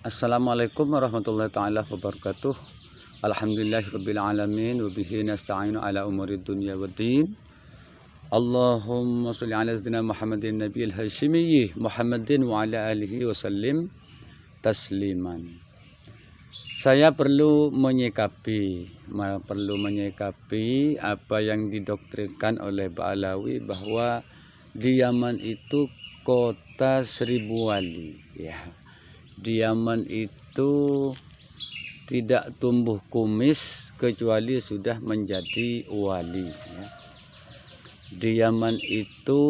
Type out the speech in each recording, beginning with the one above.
Assalamualaikum warahmatullahi taala wabarakatuh. Alhamdulillahirabbil alamin wa bihi nasta'inu ala umuri dunya waddin. Allahumma shalli ala sayyidina Muhammadin nabiyil hasyimiyyi Muhammadin wa ala alihi wasallim tasliman. Saya perlu menyikapi apa yang didoktrinkan oleh Ba'alawi bahwa di Yaman itu kota seribu wali, ya. Di Yaman itu tidak tumbuh kumis kecuali sudah menjadi wali, ya. Di Yaman itu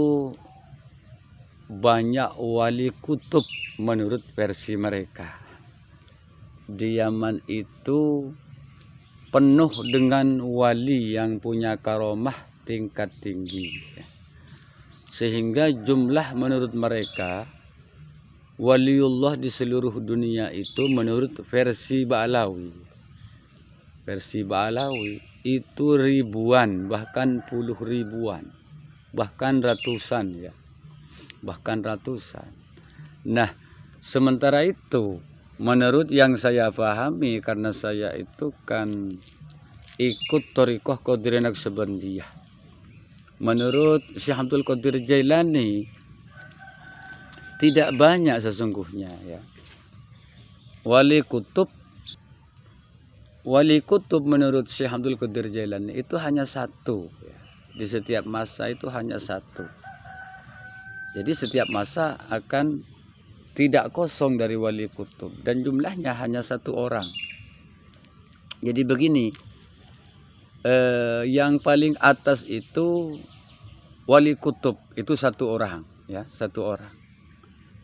banyak wali kutub menurut versi mereka. Di Yaman itu penuh dengan wali yang punya karomah tingkat tinggi, ya. Sehingga jumlah menurut mereka waliullah di seluruh dunia itu menurut versi Ba'alawi itu ribuan, bahkan puluh ribuan, bahkan ratusan, ya, bahkan ratusan. Nah, sementara itu menurut yang saya pahami, karena saya itu kan ikut Thariqah Qadiriyah Naqsyabandiyah, menurut Syekh Abdul Qadir Jailani tidak banyak sesungguhnya, ya. Wali kutub menurut Syekh Abdul Qadir Jailani itu hanya satu, ya. Di setiap masa itu hanya satu. Jadi setiap masa akan tidak kosong dari wali kutub, dan jumlahnya hanya satu orang. Jadi begini, yang paling atas itu wali kutub itu satu orang, ya, satu orang.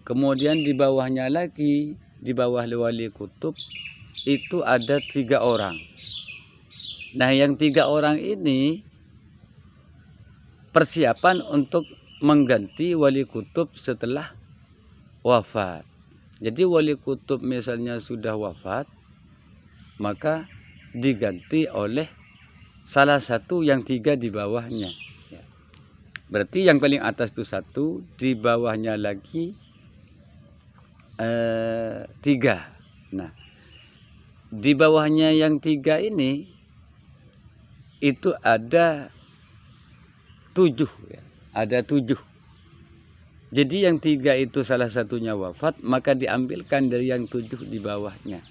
Kemudian di bawahnya lagi, di bawah wali kutub itu ada 3 orang. Nah, yang 3 orang ini persiapan untuk mengganti wali kutub setelah wafat. Jadi wali kutub misalnya sudah wafat, maka diganti oleh salah satu yang 3 di bawahnya, ya. Berarti yang paling atas itu satu, di bawahnya lagi 3. Nah, di bawahnya yang 3 ini itu ada 7, ya. Ada 7. Jadi yang 3 itu salah satunya wafat, maka diambilkan dari yang 7 di bawahnya.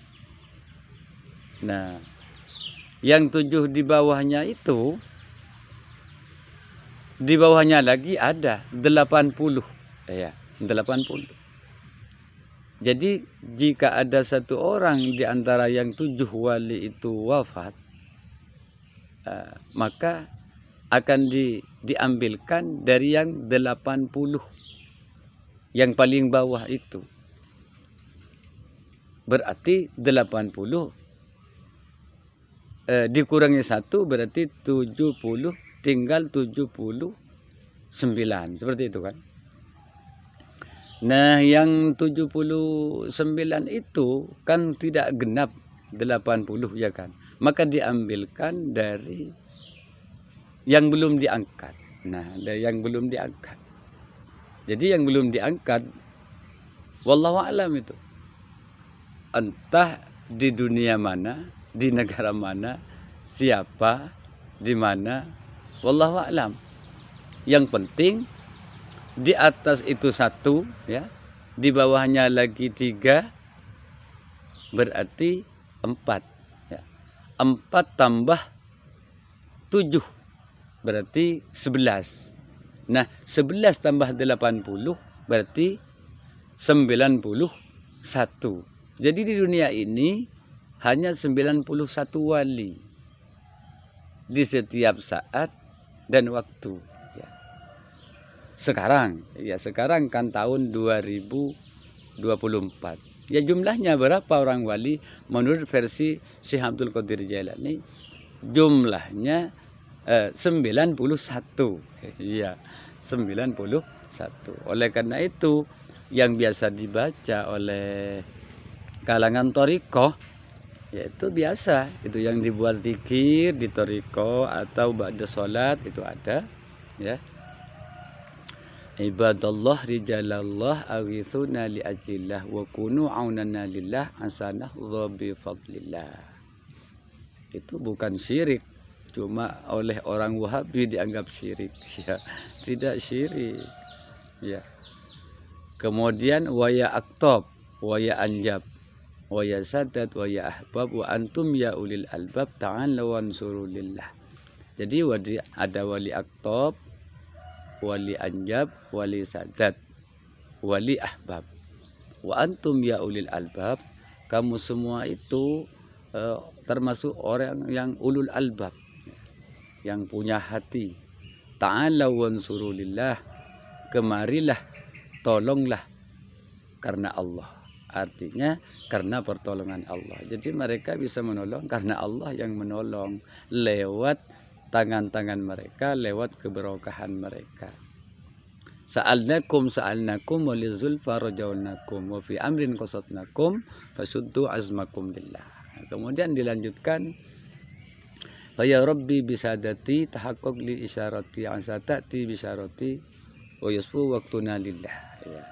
Nah, yang 7 di bawahnya itu, di bawahnya lagi ada 80, ya, 80. Jadi jika ada satu orang di antara yang 7 wali itu wafat, maka akan diambilkan dari yang 80 yang paling bawah itu. Berarti 80 dikurangi 1 berarti 70, tinggal 79, seperti itu kan. Nah, yang 79 itu kan tidak genap 80, ya kan. Maka diambilkan dari yang belum diangkat. Nah, dari yang belum diangkat. Jadi yang belum diangkat, wallahu a'lam itu. Entah di dunia mana, di negara mana, siapa, di mana, wallahu a'lam. Yang penting di atas itu 1, ya, di bawahnya lagi 3, berarti 4, ya. 4 tambah 7 berarti 11. Nah, 11 tambah 80 berarti 91. Jadi di dunia ini hanya 91 wali di setiap saat dan waktu. Sekarang kan tahun 2024. Ya, jumlahnya berapa orang wali menurut versi Syekh Abdul Qadir Jailani? Jumlahnya 91. Iya, 91. Oleh karena itu yang biasa dibaca oleh kalangan thariqah, yaitu biasa itu yang dibuat zikir di thariqah atau ba'da salat itu ada, ya. Ibadallah rijalallah aghithuna li ajlillah wa kunu aunana lillah asanah bi fadlillah. Itu bukan syirik. Cuma oleh orang Wahabi dianggap syirik. Ya, tidak syirik. Ya. Kemudian waya aktob, waya anjab, waya sadat, waya ahbab, wa antum ya ulil albab ta'ala wansurulillah. Jadi ada wali aktob, wali anjab, wali sadat, wali ahbab. Wa antum ya ulil albab, kamu semua itu termasuk orang yang ulul albab, yang punya hati. Ta'ala wansurulillah, kemarilah, tolonglah karena Allah. Artinya karena pertolongan Allah. Jadi mereka bisa menolong karena Allah yang menolong lewat tangan-tangan mereka, lewat keberkahan mereka. Sa'alnakum walizulfa rajawnakum wa fi amrin qasatnakum fasuddu azmakum lillah. Kemudian dilanjutkan, ya Rabbi bisadati tahaqqaq li isyarati ansatati bisyarati wa yusfu waqtuna lillah. Ya.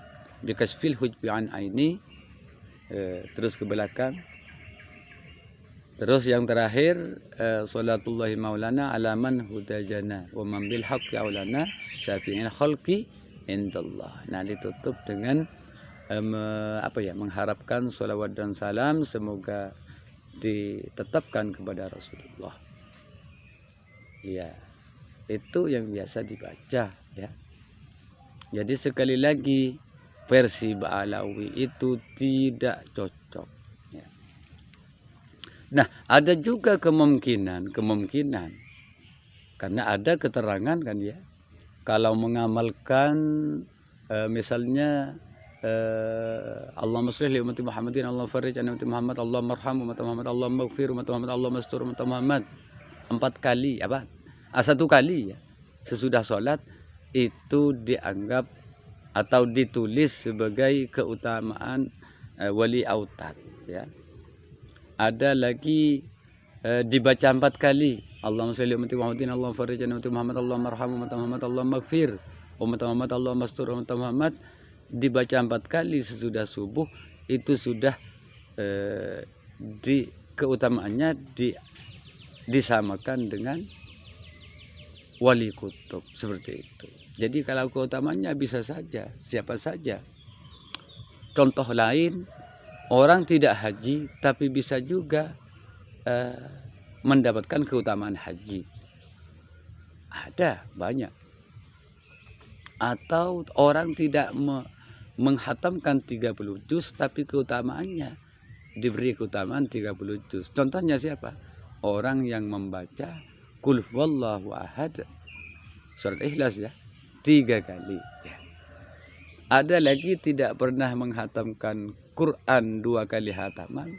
Bikasfil hujbi an aini, terus ke belakang. Terus yang terakhir, salatullahi maulana alaman hudajana wa man bil haqqi aulana syafi'il khalqi indallah. Nah, ditutup dengan mengharapkan salawat dan salam semoga ditetapkan kepada Rasulullah. Ya, itu yang biasa dibaca, ya. Jadi sekali lagi versi Ba'alawi itu tidak cocok. Ya. Nah, ada juga kemungkinan karena ada keterangan kan ya, kalau mengamalkan misalnya Allahumma sholli li ummati Muhammadin, Allahumma farrij an ummati Muhammad, Allahumma arham ummati Muhammad, Allahumma ighfir ummati Muhammad, Allahumma astur ummati Muhammad 4 kali satu kali ya sesudah sholat, itu dianggap atau ditulis sebagai keutamaan wali autad, ya. Ada lagi dibaca 4 kali, Allahumma sholli ummati Muhammadin, Allahumma farrij an ummati Muhammad, Allahumma arham ummati Muhammad, Allahumma ighfir ummati Muhammad, Allahumma astur ummati Muhammad, dibaca 4 kali sesudah subuh, itu sudah keutamaannya disamakan dengan wali kutub, seperti itu. Jadi kalau keutamanya bisa saja, siapa saja. Contoh lain, orang tidak haji tapi bisa juga mendapatkan keutamaan haji. Ada banyak. Atau orang tidak menghatamkan 30 juz tapi keutamaannya diberi keutamaan 30 juz. Contohnya siapa? Orang yang membaca Qul huwallahu ahad, surat Ikhlas ya, 3 kali. Ya. Ada lagi tidak pernah menghatamkan Quran 2 kali hataman,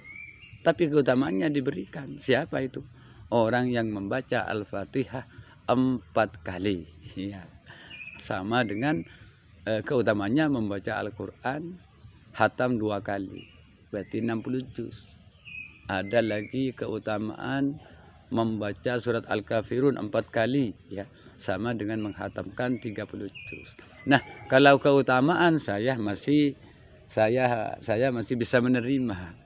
tapi keutamaannya diberikan. Siapa itu? Orang yang membaca Al-Fatihah 4 kali. Ya. Sama dengan keutamaannya membaca Al-Quran hatam 2 kali. Berarti 60 juz. Ada lagi keutamaan membaca surat Al-Kafirun 4 kali, ya, sama dengan menghatamkan 30 juz. Nah, kalau keutamaan saya masih bisa menerima.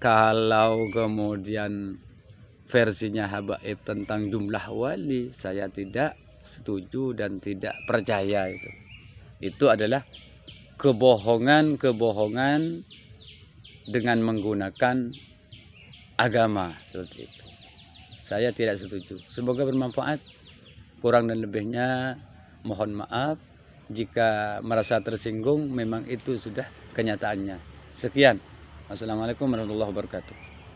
Kalau kemudian versinya habaib tentang jumlah wali, saya tidak setuju dan tidak percaya itu. Itu adalah kebohongan dengan menggunakan agama seperti itu. Saya tidak setuju. Semoga bermanfaat. Kurang dan lebihnya mohon maaf. Jika merasa tersinggung, memang itu sudah kenyataannya. Sekian. Wassalamualaikum warahmatullahi wabarakatuh.